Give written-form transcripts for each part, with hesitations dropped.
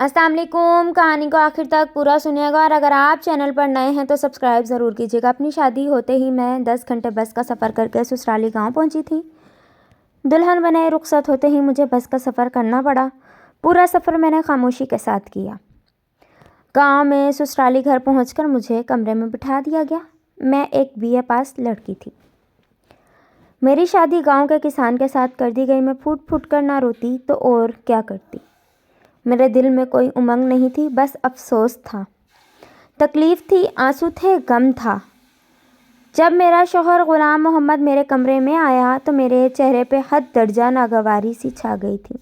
السلام علیکم۔ کہانی کو آخر تک پورا سنیے گا، اور اگر آپ چینل پر نئے ہیں تو سبسکرائب ضرور کیجیے گا۔ اپنی شادی ہوتے ہی میں 10 گھنٹے بس کا سفر کر کے سسرالی گاؤں پہنچی تھی۔ دلہن بنے رخصت ہوتے ہی مجھے بس کا سفر کرنا پڑا۔ پورا سفر میں نے خاموشی کے ساتھ کیا۔ گاؤں میں سسرالی گھر پہنچ کر مجھے کمرے میں بٹھا دیا گیا۔ میں ایک BA پاس لڑکی تھی۔ میری شادی گاؤں کے کسان کے ساتھ کر دی گئی۔ میں پھوٹ پھوٹ کر نہ روتی تو اور کیا کرتی۔ میرے دل میں کوئی امنگ نہیں تھی، بس افسوس تھا، تکلیف تھی، آنسو تھے، غم تھا۔ جب میرا شوہر غلام محمد میرے کمرے میں آیا تو میرے چہرے پہ حد درجہ ناگواری سی چھا گئی تھی۔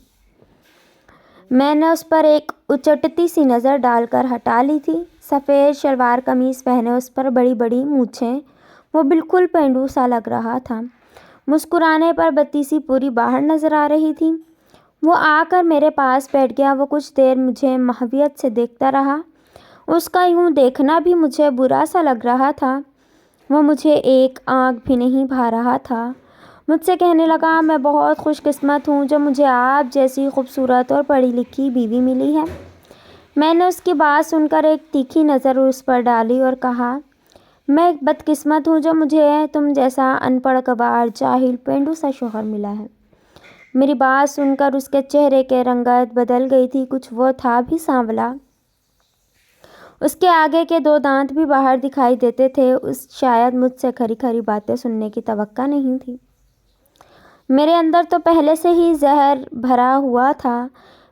میں نے اس پر ایک اچٹتی سی نظر ڈال کر ہٹا لی تھی۔ سفید شلوار قمیص پہنے، اس پر بڑی بڑی مونچھیں، وہ بالکل پینڈو سا لگ رہا تھا۔ مسکرانے پر بتی سی پوری باہر نظر آ رہی تھی۔ وہ آ کر میرے پاس بیٹھ گیا۔ وہ کچھ دیر مجھے محویت سے دیکھتا رہا۔ اس کا یوں دیکھنا بھی مجھے برا سا لگ رہا تھا۔ وہ مجھے ایک آنکھ بھی نہیں بھا رہا تھا۔ مجھ سے کہنے لگا، میں بہت خوش قسمت ہوں جو مجھے آپ جیسی خوبصورت اور پڑھی لکھی بیوی ملی ہے۔ میں نے اس کی بات سن کر ایک تیکھی نظر اس پر ڈالی اور کہا، میں ایک بدقسمت ہوں جو مجھے تم جیسا ان پڑھ گنوار جاہل پینڈو سا شوہر ملا ہے۔ میری بات سن کر اس کے چہرے کی رنگت بدل گئی تھی۔ کچھ وہ تھا بھی سانولا۔ اس کے آگے کے 2 دانت بھی باہر دکھائی دیتے تھے۔ شاید مجھ سے کھری کھری باتیں سننے کی توقع نہیں تھی۔ میرے اندر تو پہلے سے ہی زہر بھرا ہوا تھا۔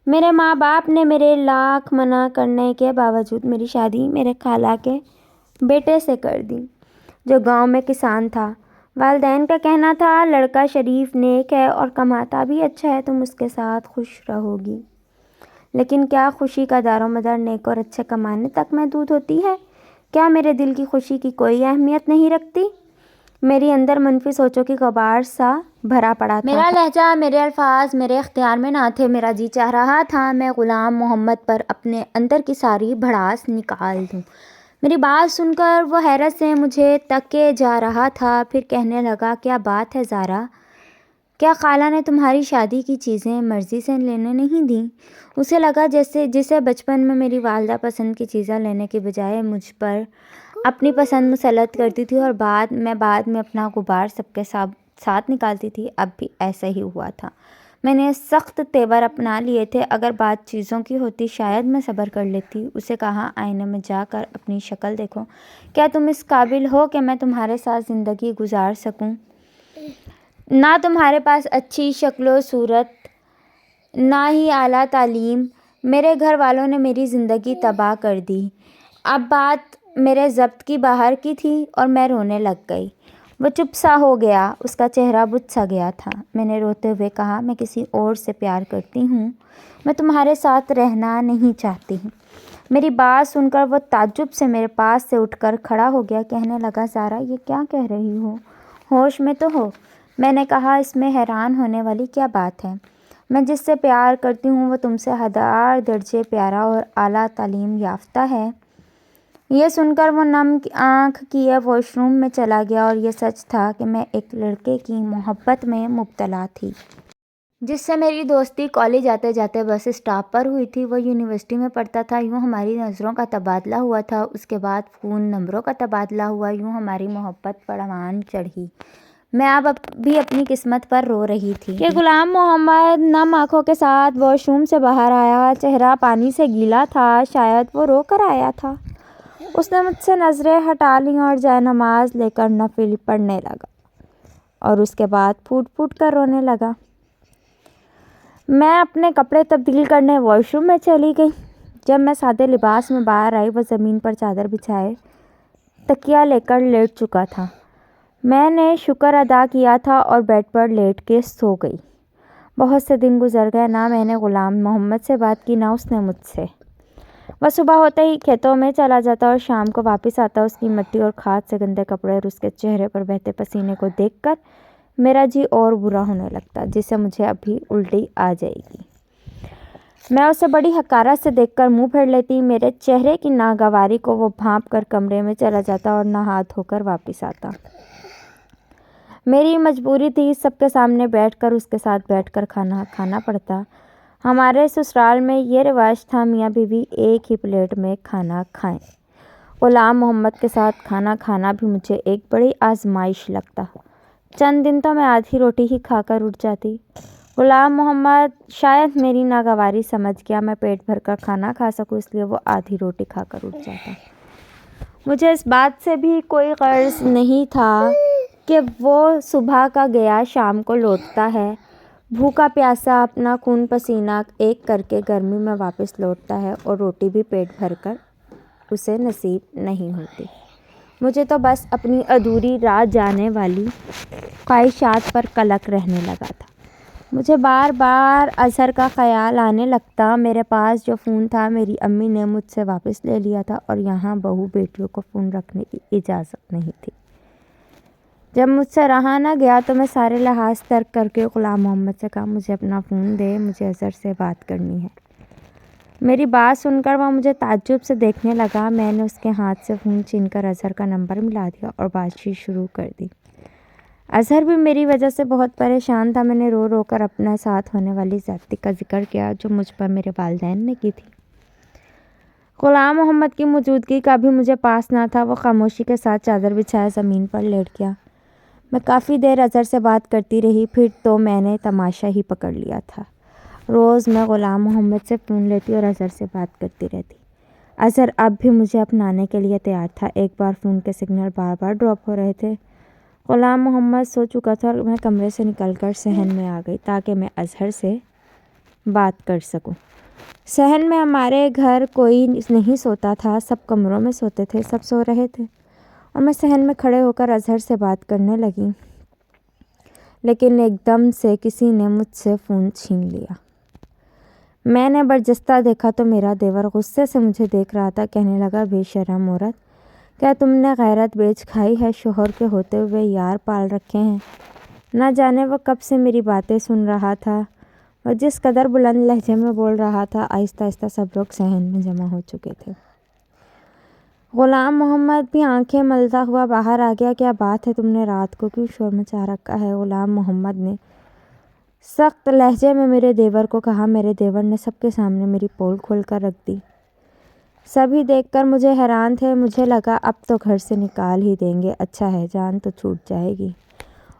میرے ماں باپ نے میرے لاکھ منع کرنے کے باوجود میری شادی میرے خالہ کے بیٹے سے کر دی، جو گاؤں میں کسان تھا۔ والدین کا کہنا تھا، لڑکا شریف نیک ہے اور کماتا بھی اچھا ہے، تم اس کے ساتھ خوش رہو گی۔ لیکن کیا خوشی کا دار و مدار نیک اور اچھے کمانے تک محدود ہوتی ہے؟ کیا میرے دل کی خوشی کی کوئی اہمیت نہیں رکھتی؟ میری اندر منفی سوچوں کی غبار سا بھرا پڑا تھا۔ میرا لہجہ، میرے الفاظ میرے اختیار میں نہ تھے۔ میرا جی چاہ رہا تھا میں غلام محمد پر اپنے اندر کی ساری بھڑاس نکال دوں۔ میری بات سن کر وہ حیرت سے مجھے تکے جا رہا تھا، پھر کہنے لگا، کیا بات ہے زارا؟ کیا خالہ نے تمہاری شادی کی چیزیں مرضی سے لینے نہیں دیں؟ اسے لگا جسے بچپن میں میری والدہ پسند کی چیزیں لینے کی بجائے مجھ پر اپنی پسند مسلط کرتی تھی، اور بعد میں اپنا غبار سب کے ساتھ نکالتی تھی۔ اب بھی ایسا ہی ہوا تھا۔ میں نے سخت تیور اپنا لیے تھے۔ اگر بات چیزوں کی ہوتی شاید میں صبر کر لیتی۔ اسے کہا، آئینے میں جا کر اپنی شکل دیکھو۔ کیا تم اس قابل ہو کہ میں تمہارے ساتھ زندگی گزار سکوں؟ نہ تمہارے پاس اچھی شکل و صورت، نہ ہی اعلیٰ تعلیم۔ میرے گھر والوں نے میری زندگی تباہ کر دی۔ اب بات میرے ضبط کی باہر کی تھی اور میں رونے لگ گئی۔ وہ چپ سا ہو گیا۔ اس کا چہرہ بجھ سا گیا تھا۔ میں نے روتے ہوئے کہا، میں کسی اور سے پیار کرتی ہوں، میں تمہارے ساتھ رہنا نہیں چاہتی ہوں۔ میری بات سن کر وہ تعجب سے میرے پاس سے اٹھ کر کھڑا ہو گیا۔ کہنے لگا، زارا یہ کیا کہہ رہی ہو؟ ہوش میں تو ہو؟ میں نے کہا، اس میں حیران ہونے والی کیا بات ہے؟ میں جس سے پیار کرتی ہوں وہ تم سے 1000 درجے پیارا اور اعلیٰ تعلیم یافتہ ہے۔ یہ سن کر وہ نم آنکھ کیے واش روم میں چلا گیا، اور یہ سچ تھا کہ میں ایک لڑکے کی محبت میں مبتلا تھی، جس سے میری دوستی کالج جاتے جاتے بس اسٹاپ پر ہوئی تھی۔ وہ یونیورسٹی میں پڑھتا تھا۔ یوں ہماری نظروں کا تبادلہ ہوا تھا۔ اس کے بعد فون نمبروں کا تبادلہ ہوا۔ یوں ہماری محبت پروان چڑھی۔ میں اب بھی اپنی قسمت پر رو رہی تھی کہ غلام محمد نم آنکھوں کے ساتھ واش روم سے باہر آیا۔ چہرہ پانی سے گیلا تھا، شاید وہ رو کر آیا تھا۔ اس نے مجھ سے نظریں ہٹا لیں اور جائے نماز لے کر نفل پڑھنے لگا، اور اس کے بعد پھوٹ پھوٹ کر رونے لگا۔ میں اپنے کپڑے تبدیل کرنے واش روم میں چلی گئی۔ جب میں سادے لباس میں باہر آئی، وہ زمین پر چادر بچھائے تکیہ لے کر لیٹ چکا تھا۔ میں نے شکر ادا کیا تھا اور بیڈ پر لیٹ کے سو گئی۔ بہت سے دن گزر گئے، نہ میں نے غلام محمد سے بات کی، نہ اس نے مجھ سے۔ وہ صبح ہوتے ہی کھیتوں میں چلا جاتا اور شام کو واپس آتا۔ اس کی مٹی اور کھاد سے گندے کپڑے اور اس کے چہرے پر بہتے پسینے کو دیکھ کر میرا جی اور برا ہونے لگتا، جس سے مجھے ابھی الٹی آ جائے گی۔ میں اسے بڑی حقارت سے دیکھ کر منہ پھیر لیتی۔ میرے چہرے کی ناگواری کو وہ بھانپ کر کمرے میں چلا جاتا اور نہا دھو کر واپس آتا۔ میری مجبوری تھی، سب کے سامنے بیٹھ کر اس کے ساتھ بیٹھ کر کھانا کھانا پڑتا۔ ہمارے سسرال میں یہ رواج تھا میاں بیوی ایک ہی پلیٹ میں کھانا کھائیں۔ غلام محمد کے ساتھ کھانا کھانا بھی مجھے ایک بڑی آزمائش لگتا۔ چند دن تو میں آدھی روٹی ہی کھا کر اٹھ جاتی۔ غلام محمد شاید میری ناگواری سمجھ گیا میں پیٹ بھر کر کھانا کھا سکوں، اس لیے وہ آدھی روٹی کھا کر اٹھ جاتا۔ مجھے اس بات سے بھی کوئی غرض نہیں تھا کہ وہ صبح کا گیا شام کو لوٹتا ہے، بھوکا پیاسا اپنا خون پسینہ ایک کر کے گرمی میں واپس لوٹتا ہے، اور روٹی بھی پیٹ بھر کر اسے نصیب نہیں ہوتی۔ مجھے تو بس اپنی ادھوری رات جانے والی خواہشات پر قلق رہنے لگا تھا۔ مجھے بار بار اظہر کا خیال آنے لگتا۔ میرے پاس جو فون تھا میری امی نے مجھ سے واپس لے لیا تھا، اور یہاں بہو بیٹیوں کو فون رکھنے کی اجازت نہیں تھی۔ جب مجھ سے رہا نہ گیا تو میں سارے لحاظ ترک کر کے غلام محمد سے کہا مجھے اپنا فون دے، مجھے اظہر سے بات کرنی ہے۔ میری بات سن کر وہ مجھے تعجب سے دیکھنے لگا۔ میں نے اس کے ہاتھ سے فون چھین کر اظہر کا نمبر ملا دیا اور بات چیت شروع کر دی۔ اظہر بھی میری وجہ سے بہت پریشان تھا۔ میں نے رو رو کر اپنا ساتھ ہونے والی زیادتی کا ذکر کیا جو مجھ پر میرے والدین نے کی تھی۔ غلام محمد کی موجودگی کا بھی مجھے پاس نہ تھا۔ وہ خاموشی کے ساتھ چادر بچھائے زمین پر لیٹ گیا۔ میں کافی دیر اظہر سے بات کرتی رہی، پھر تو میں نے تماشا ہی پکڑ لیا تھا۔ روز میں غلام محمد سے فون لیتی اور اظہر سے بات کرتی رہتی۔ اظہر اب بھی مجھے اپنانے کے لیے تیار تھا۔ ایک بار فون کے سگنل بار بار ڈراپ ہو رہے تھے۔ غلام محمد سو چکا تھا اور میں کمرے سے نکل کر صحن میں آ گئی تاکہ میں اظہر سے بات کر سکوں۔ صحن میں ہمارے گھر کوئی نہیں سوتا تھا، سب کمروں میں سوتے تھے، سب سو رہے تھے، اور میں صحن میں کھڑے ہو کر اظہر سے بات کرنے لگی، لیکن ایک دم سے کسی نے مجھ سے فون چھین لیا۔ میں نے برجستہ دیکھا تو میرا دیور غصے سے مجھے دیکھ رہا تھا۔ کہنے لگا بے شرم عورت، کیا تم نے غیرت بیچ کھائی ہے؟ شوہر کے ہوتے ہوئے یار پال رکھے ہیں۔ نہ جانے وہ کب سے میری باتیں سن رہا تھا۔ وہ جس قدر بلند لہجے میں بول رہا تھا، آہستہ آہستہ سب لوگ صحن میں جمع ہو چکے تھے۔ غلام محمد بھی آنکھیں ملتا ہوا باہر آ گیا۔ کیا بات ہے، تم نے رات کو کیوں شور مچا رکھا ہے؟ غلام محمد نے سخت لہجے میں میرے دیور کو کہا۔ میرے دیور نے سب کے سامنے میری پول کھول کر رکھ دی۔ سبھی دیکھ کر مجھے حیران تھے۔ مجھے لگا اب تو گھر سے نکال ہی دیں گے۔ اچھا ہے، جان تو چھوٹ جائے گی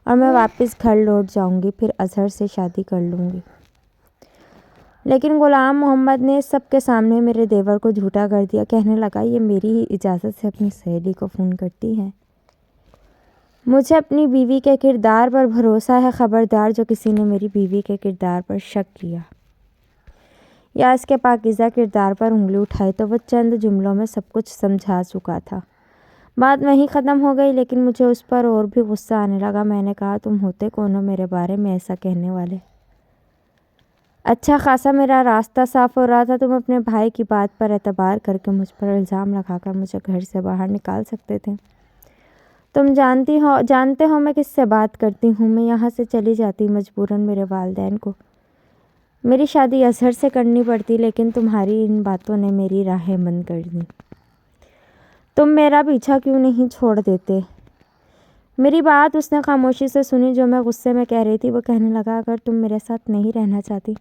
اور میں واپس گھر لوٹ جاؤں گی، پھر اظہر سے شادی کر لوں گی۔ لیکن غلام محمد نے سب کے سامنے میرے دیور کو جھوٹا کر دیا۔ کہنے لگا یہ میری ہی اجازت سے اپنی سہیلی کو فون کرتی ہے۔ مجھے اپنی بیوی کے کردار پر بھروسہ ہے۔ خبردار جو کسی نے میری بیوی کے کردار پر شک کیا یا اس کے پاکیزہ کردار پر انگلی اٹھائی تو وہ چند جملوں میں سب کچھ سمجھا چکا تھا۔ بات وہیں ختم ہو گئی، لیکن مجھے اس پر اور بھی غصہ آنے لگا۔ میں نے کہا تم ہوتے کون ہو میرے بارے میں ایسا کہنے والے؟ اچھا خاصا میرا راستہ صاف ہو رہا تھا۔ تم اپنے بھائی کی بات پر اعتبار کر کے مجھ پر الزام لگا کر مجھے گھر سے باہر نکال سکتے تھے۔ تم جانتے ہو میں کس سے بات کرتی ہوں۔ میں یہاں سے چلی جاتی مجبوراً۔ میرے والدین کو میری شادی اظہر سے کرنی پڑتی، لیکن تمہاری ان باتوں نے میری راہیں بند کر دیں۔ تم میرا پیچھا کیوں نہیں چھوڑ دیتے؟ میری بات اس نے خاموشی سے سنی۔ جو میں غصے میں کہہ رہی تھی وہ کہنے لگا اگر تم میرے ساتھ نہیں رہنا چاہتی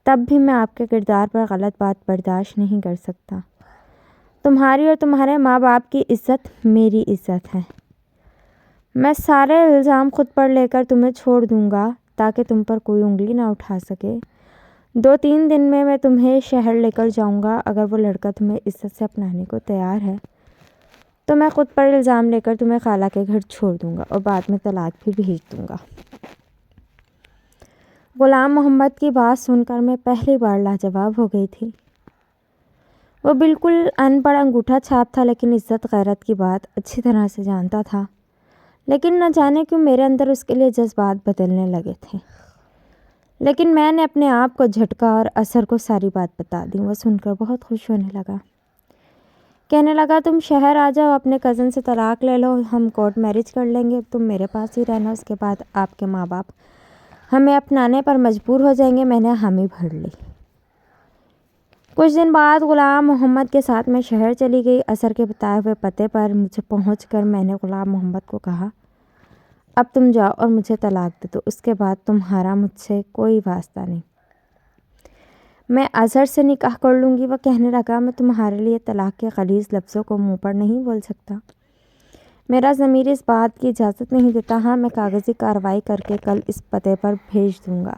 تب بھی میں آپ کے کردار پر غلط بات برداشت نہیں کر سکتا۔ تمہاری اور تمہارے ماں باپ کی عزت میری عزت ہے۔ میں سارے الزام خود پر لے کر تمہیں چھوڑ دوں گا تاکہ تم پر کوئی انگلی نہ اٹھا سکے۔ 2-3 دن میں تمہیں شہر لے کر جاؤں گا۔ اگر وہ لڑکا تمہیں عزت سے اپنانے کو تیار ہے تو میں خود پر الزام لے کر تمہیں خالہ کے گھر چھوڑ دوں گا اور بعد میں طلاق بھی بھیج دوں گا۔ غلام محمد کی بات سن کر میں پہلی بار لاجواب ہو گئی تھی۔ وہ بالکل ان پڑھ انگوٹھا چھاپ تھا، لیکن عزت غیرت کی بات اچھی طرح سے جانتا تھا۔ لیکن نہ جانے کیوں میرے اندر اس کے لیے جذبات بدلنے لگے تھے۔ لیکن میں نے اپنے آپ کو جھٹکا اور اظہر کو ساری بات بتا دی۔ وہ سن کر بہت خوش ہونے لگا۔ کہنے لگا تم شہر آ جاؤ، اپنے کزن سے طلاق لے لو، ہم کورٹ میرج کر لیں گے، تم میرے پاس ہی رہنا، اس کے بعد آپ کے ماں باپ ہمیں اپنانے پر مجبور ہو جائیں گے۔ میں نے حامی بھر لی۔ کچھ دن بعد غلام محمد کے ساتھ میں شہر چلی گئی۔ اظہر کے بتائے ہوئے پتے پر مجھے پہنچ کر میں نے غلام محمد کو کہا اب تم جاؤ اور مجھے طلاق دے دو، اس کے بعد تمہارا مجھ سے کوئی واسطہ نہیں۔ میں اظہر سے نکاح کر لوں گی۔ وہ کہنے لگا، میں تمہارے لیے طلاق کے غلیظ لفظوں کو منہ پر نہیں بول سکتا، میرا ضمیر اس بات کی اجازت نہیں دیتا۔ ہاں، میں کاغذی کارروائی کر کے کل اس پتے پر بھیج دوں گا۔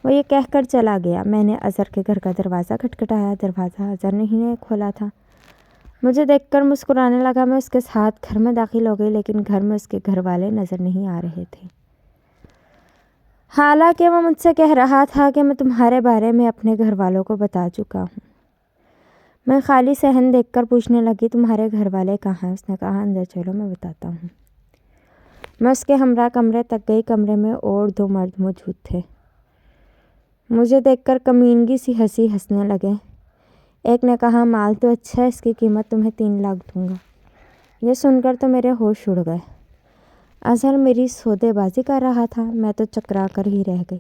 وہ یہ کہہ کر چلا گیا۔ میں نے اظہر کے گھر کا دروازہ کھٹکھٹایا۔ دروازہ اظہر نے کھولا تھا۔ مجھے دیکھ کر مسکرانے لگا۔ میں اس کے ساتھ گھر میں داخل ہو گئی، لیکن گھر میں اس کے گھر والے نظر نہیں آ رہے تھے، حالانکہ وہ مجھ سے کہہ رہا تھا کہ میں تمہارے بارے میں اپنے گھر والوں کو بتا چکا ہوں۔ میں خالی صحن دیکھ کر پوچھنے لگی، تمہارے گھر والے کہاں ہیں؟ اس نے کہا، اندر چلو، میں بتاتا ہوں۔ میں اس کے ہمراہ کمرے تک گئی۔ کمرے میں اور 2 مرد موجود تھے۔ مجھے دیکھ کر کمینگی سی ہنسی ہنسنے لگے۔ ایک نے کہا، مال تو اچھا ہے، اس کی قیمت تمہیں 3 لاکھ دوں گا۔ یہ سن کر تو میرے ہوش اڑ گئے۔ اظہر میری سودے بازی کر رہا تھا؟ میں تو چکرا کر ہی رہ گئی۔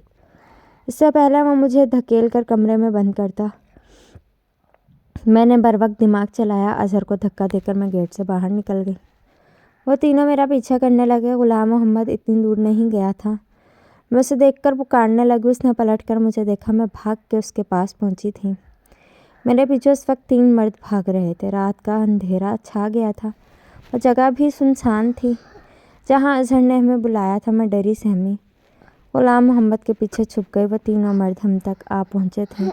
اس سے پہلے وہ مجھے دھکیل کر کمرے میں بند کرتا، میں نے بروقت دماغ چلایا۔ اظہر کو دھکا دے کر میں گیٹ سے باہر نکل گئی۔ وہ تینوں میرا پیچھا کرنے لگے۔ غلام محمد اتنی دور نہیں گیا تھا۔ میں اسے دیکھ کر پکارنے لگی۔ اس نے پلٹ کر مجھے دیکھا۔ میں بھاگ کے اس کے پاس پہنچی تھی۔ میرے پیچھے اس وقت 3 مرد بھاگ رہے تھے۔ رات کا اندھیرا چھا گیا تھا۔ وہ جگہ بھی سنسان تھی جہاں اظہر نے ہمیں بلایا تھا۔ میں ڈری سہمی غلام محمد کے پیچھے چھپ گئی۔ وہ تینوں مرد ہم تک آ پہنچے تھے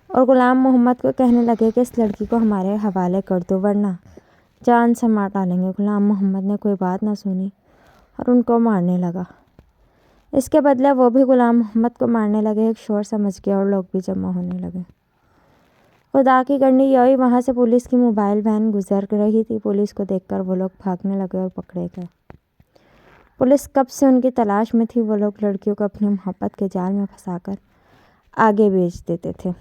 اور غلام محمد کو کہنے لگے کہ اس لڑکی کو ہمارے حوالے کر دو، ورنہ جان سے مار ڈالیں گے۔ غلام محمد نے کوئی بات نہ سنی اور ان کو مارنے لگا۔ اس کے بدلے وہ بھی غلام محمد کو مارنے لگے۔ ایک شور سا مچ گیا اور لوگ بھی جمع ہونے لگے۔ خدا کی کرنی یہ ہوئی، وہاں سے پولیس کی موبائل وین گزر رہی تھی۔ پولیس کو دیکھ کر وہ لوگ بھاگنے لگے اور پکڑے گئے۔ پولیس کب سے ان کی تلاش میں تھی۔ وہ لوگ لڑکیوں کو اپنی محبت کے جال میں پھنسا کر آگے بیچ دیتے تھے۔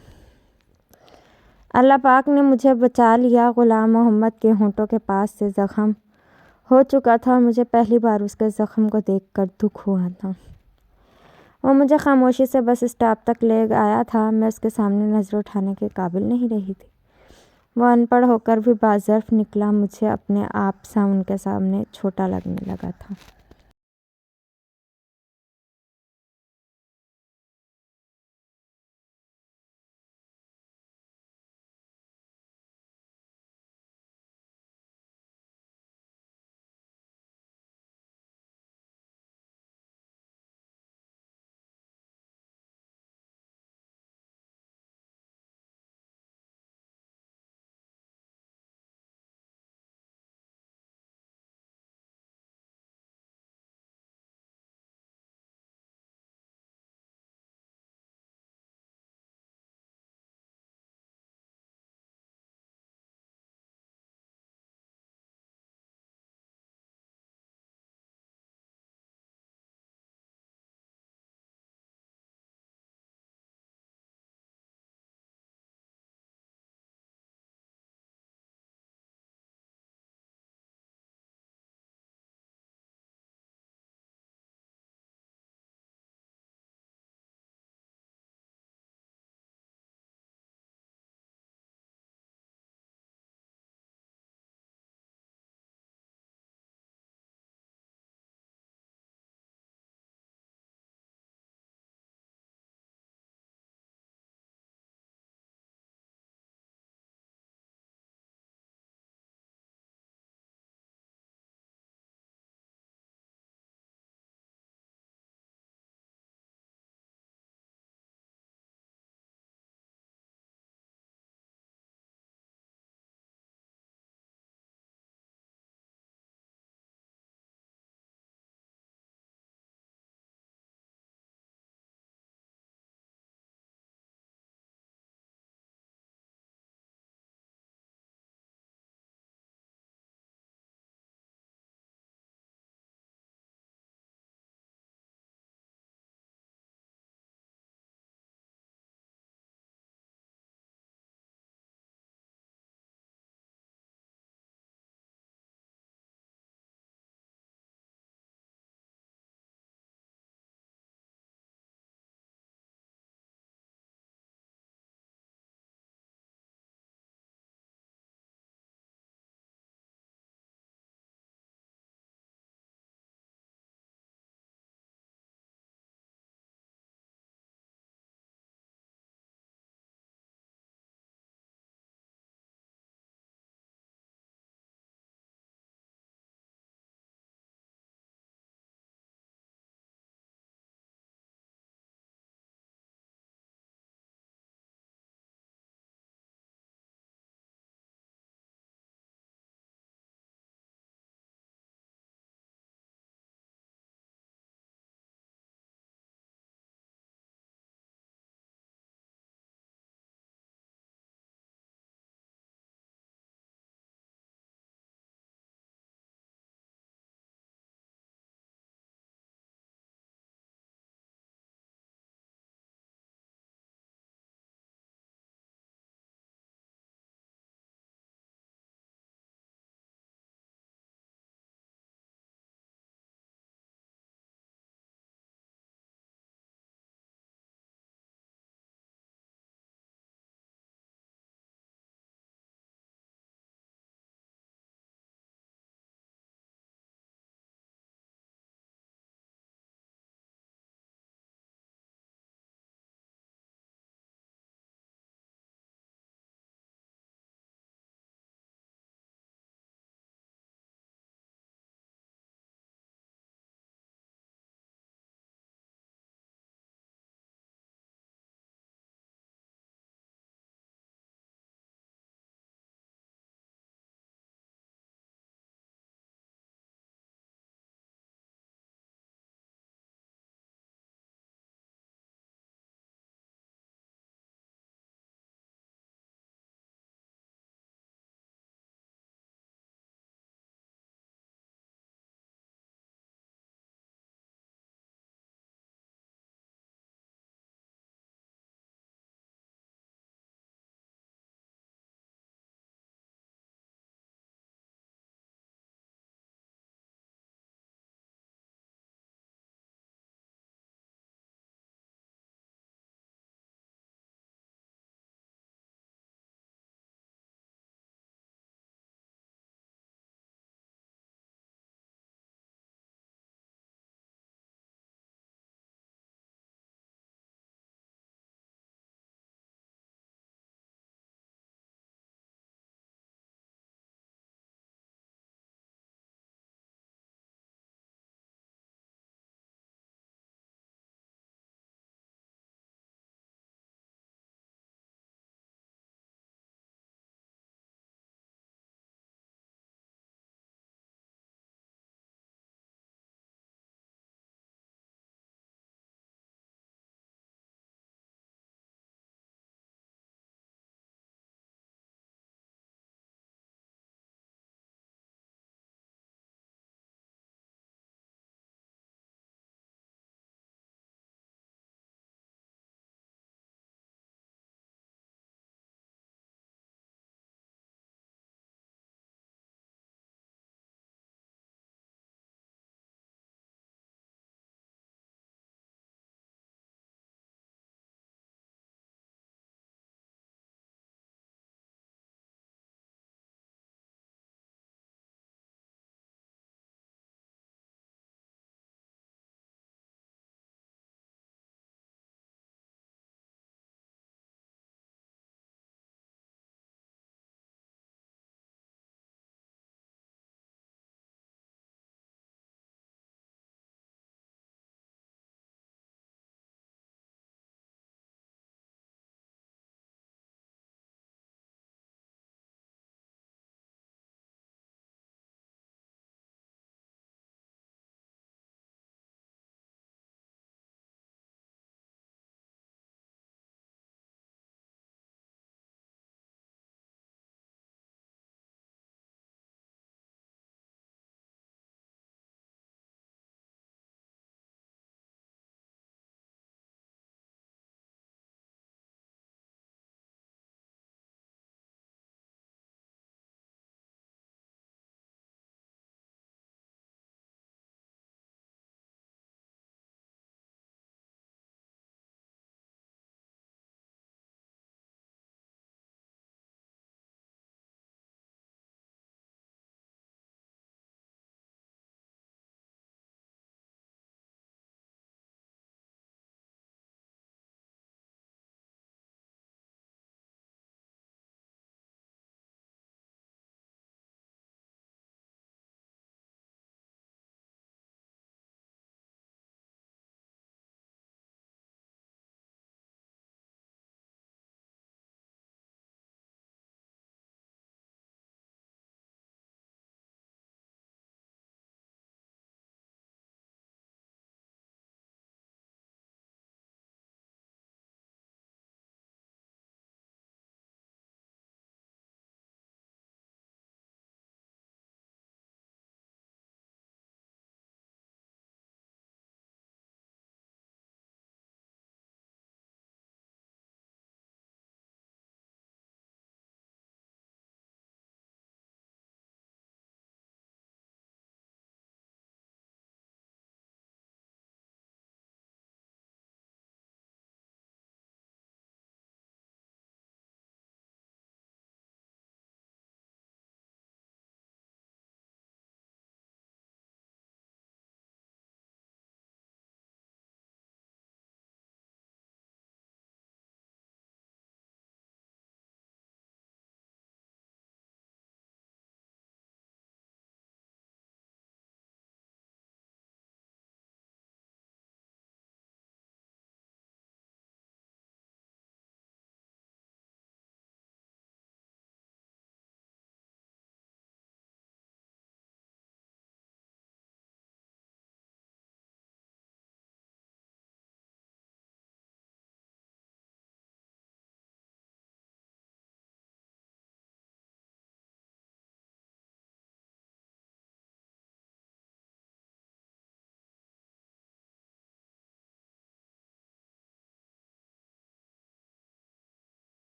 اللہ پاک نے مجھے بچا لیا۔ غلام محمد کے ہونٹوں کے پاس سے زخم ہو چکا تھا اور مجھے پہلی بار اس کے زخم کو دیکھ کر دکھ ہوا تھا۔ وہ مجھے خاموشی سے بس اسٹاپ تک لے آیا تھا۔ میں اس کے سامنے نظر اٹھانے کے قابل نہیں رہی تھی۔ وہ ان پڑھ ہو کر بھی باظرف نکلا۔ مجھے اپنے آپ سا ان کے سامنے چھوٹا لگنے لگا تھا۔